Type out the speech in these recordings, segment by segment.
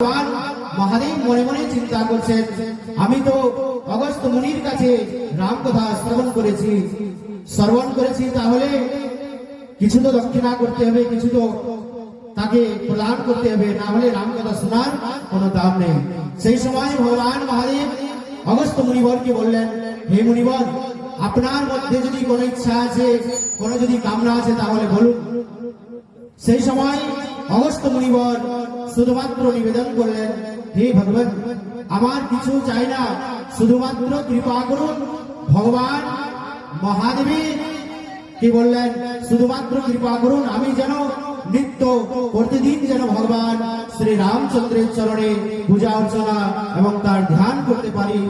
ভগবান মহাদেব মনে মনে চিন্তা করছেন, আমি তো অগস্ত্য মুনির কাছে রাম কথা শ্রবণ করেছি, তাহলে কিছু তো দক্ষিণা করতে হবে, কিছু তো তাকে প্রদান করতে হবে, না হলে রাম কথা শোনার কোনো দাম নেই। সেই সময় ভগবান মহাদেব অগস্ত্য মুনিবরকে বললেন, হে মুনিবর, আপনার মধ্যে যদি কোনো ইচ্ছা আছে, কোনো যদি কামনা আছে, তাহলে বলুন। সেই সময় অগস্ত্য মুনিবর শুধুমাত্র নিবেদন করলেন, হে ভগবান, আমার কিছু চাই না, শুধুমাত্র কৃপা করুন। ভগবান মহাদেবের কি বললেন, শুধুমাত্র কৃপা করুন, আমি যেন নিত্য প্রতিদিন যেন ভগবান শ্রী রামচন্দ্রের চরণে পূজা অর্চনা এবং তার ধ্যান করতে পারি,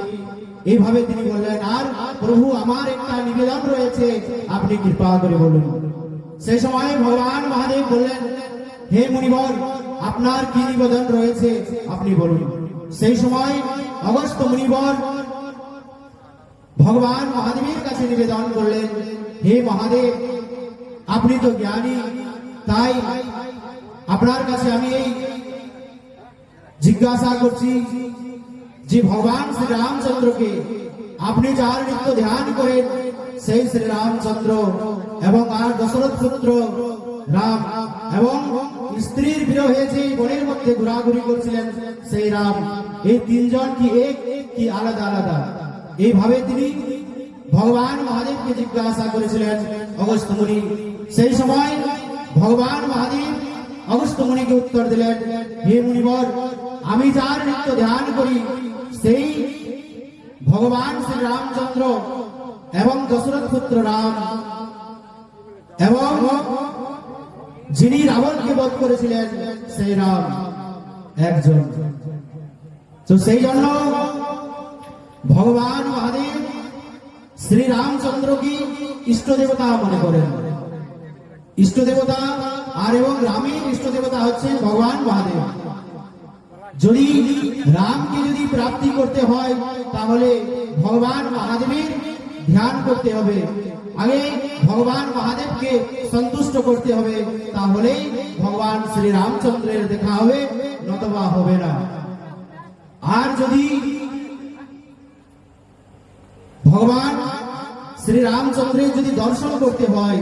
এইভাবে তিনি বললেন। আর প্রভু, আমার একটা নিবেদন রয়েছে, আপনি কৃপা করে বলুন। সেই সময় ভগবান মহাদেব বললেন, হে মুনিবর, আপনার কি নিবেদন রয়েছে, আপনি বলুন। সেই সময় অগস্ত্য মুনিবর ভগবান মহাদেবের কাছে নিবেদন করলেন, হে মহাদেব, আপনি তো জ্ঞানী, তাই আপনার কাছে আমি এই জিজ্ঞাসা করছি যে ভগবান শ্রী রামচন্দ্রকে আপনি যার নিত্য ধ্যান করেন, সেই শ্রী রামচন্দ্র এবং আর দশরথ পুত্র রাম এবং স্ত্রীর বিরহে যে বনের মধ্যে ঘোরাঘুরি করছিলেন সেই রাম, এই তিনজন কি এক কি আলাদা আলাদা? এইভাবে তিনি ভগবান মহাদেবকে জিজ্ঞাসা করেছিলেন অগস্ত্য মুনি। সেই সময় ভগবান মহাদেব অগস্ত্য মুনিকে উত্তর দিলেন, হে মুনিবর, আমি যার নিত্য ধ্যান করি, সেই ভগবান শ্রী রামচন্দ্র এবং দশরথ পুত্র রাম, এবং যিনি রাবণকে বধ করেছিলেন সেই রাম একজন। তো সেই জন্য ভগবান মহাদেব শ্রী রামচন্দ্রকে ইষ্ট দেবতা মনে করেন। ইষ্ট দেবতা আর এবং রামের ইষ্ট দেবতা হচ্ছে ভগবান মহাদেব। যদি রামকে যদি প্রাপ্তি করতে হয়, তাহলে ভগবান মহাদেবের ধ্যান করতে হবে, আগে ভগবান মহাদেবকে সন্তুষ্ট করতে হবে, তাহলে ভগবান শ্রী রামচন্দ্রের দেখা হবে, নতবা হবে না। আর যদি ভগবান শ্রী রামচন্দ্রের যদি দর্শন করতে হয়,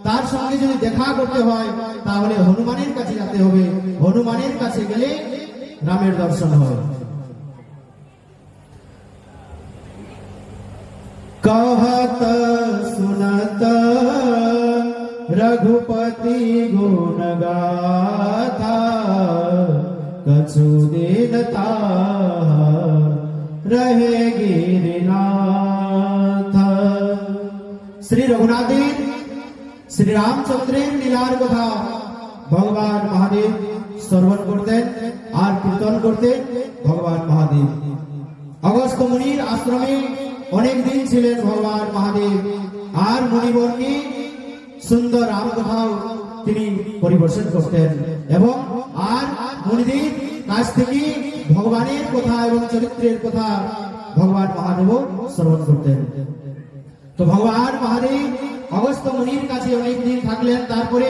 তার সঙ্গে যদি দেখা করতে হয়, তাহলে হনুমানের কাছে যেতে হবে, হনুমানের কাছে গেলে রামের দর্শন হয়। कहत सुनत रघुपति गुण गाथा, कछु दीनता रहे गिरिनाथ। श्री रघुनाथेर श्री रामचंद्रेर लीलार कथा भगवान महादेव श्रवण करतें और कीर्तन करतें। भगवान महादेव अगस्त्य मुनिर आश्रमे অনেক দিন ছিলেন ভগবান মহাদেব, আর মুনিবরকে সুন্দর রাম কথাও তিনি পরিবেশন করতেন এবং আর মুনিদের কাছ থেকে ভগবানের কথা এবং চরিত্রের কথা ভগবান মহাদেব শ্রবণ করতেন। তো ভগবান মহাদেব অগস্ত্য মুনির কাছে অনেক দিন থাকলেন। তারপরে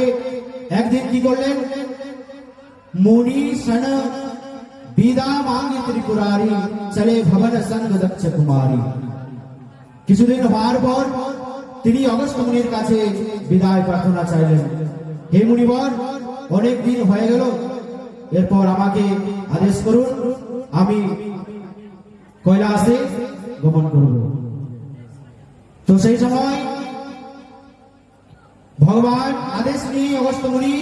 একদিন কি করলেন, মুনি সন বিদা মাঙ্গি ত্রিপুরারি, চলে ভবন সঙ্গ দক্ষ কুমারী। কিছুদিন হওয়ার পর তিনি অগস্ত্য মুনির কাছে বিদায় প্রার্থনা চাইলেন, হে মুনিবর, অনেক দিন হয়ে গেল, এরপর আমাকে আদেশ করুন, আমি কৈলাসে গমন করব। তো সেই সময় ভগবান আদেশ নিয়ে অগস্ত্য মুনি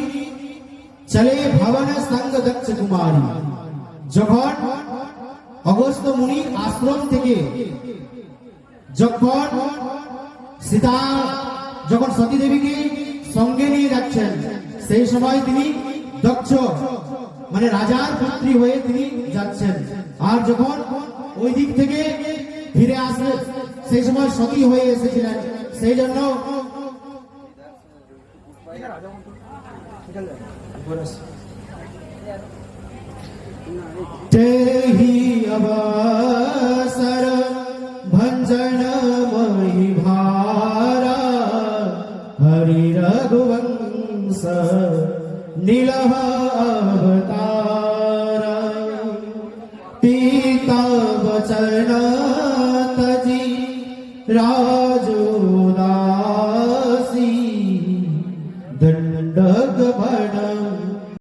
চলে ভবন সঙ্গ দক্ষ কুমারী। যখন অগস্ত্য মুনির আশ্রম থেকে যখন সীতা যখন সতী দেবীকে সঙ্গে নিয়ে যাচ্ছেন, সেই সময় তিনি দক্ষ মানে রাজার পুত্রী হয়ে তিনি যাচ্ছেন। আর যখন ওই দিক থেকে ফিরে আসলেন, সেই সময় সতী হয়ে এসেছিলেন। সেই জন্য तेहि अवसर भंजन मही भारा, हरि रघुवंश नीलह अवतारा। चरण तजी राजोदासी दंड